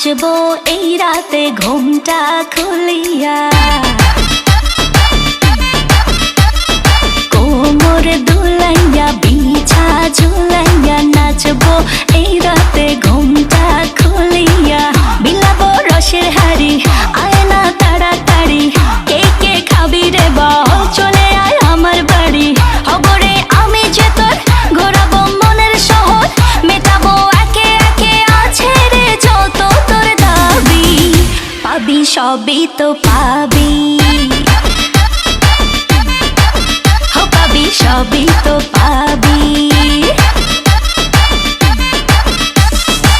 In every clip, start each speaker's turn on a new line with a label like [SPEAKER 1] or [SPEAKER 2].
[SPEAKER 1] নাচবো এই রাতে ঘুমটা খুলিয়া, কোমর দুলাইয়া বিছা ঝুলাইয়া নাচবো এই রাতে ঘুমটা খুলিয়া। বিলাবো রসের হাড়ি আয় না তাড়াতাড়ি, কে কে খাবি রে বল চলে আয় আমার বাড়ি। হবরে আমি যে তোর ঘোরাবো মনের শহর, মেটাবো একে একে আছে রে যত তোর দাবি। পাবি সবই তো পাবি, পাবি সবই তো পাবি।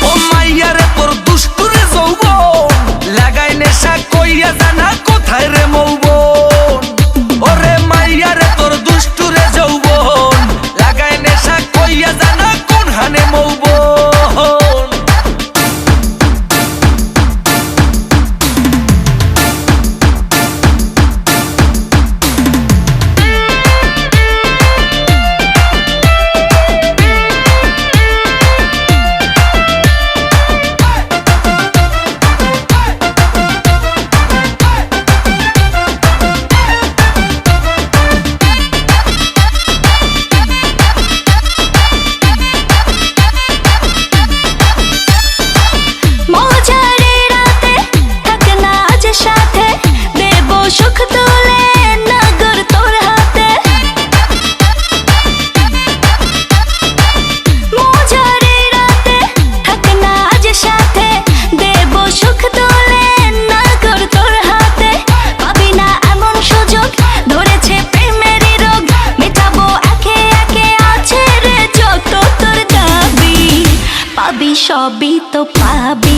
[SPEAKER 2] ও মাইয়া রে তোর দুষ্টুরে যৌবন, লাগাই নেশা কইয়া জানা কোথায় রে মৌবন। ওরে মাইয়া রে তোর দুষ্টুরে যৌবন, লাগাই নেশা কইয়া জানা কোন হানে মৌবন।
[SPEAKER 1] সুখ তুলে নগর তোর হাতে, মজারে রাতে থাক না আজ সাথে, দেব সুখ তুলে নগর তোর হাতে। পাবি না এমন সুযোগ, ধরেছে প্রেমেরই রোগ, মেটাবো একে একে আছে রে যত তোর দাবি। পাবি সবই তো পাবি।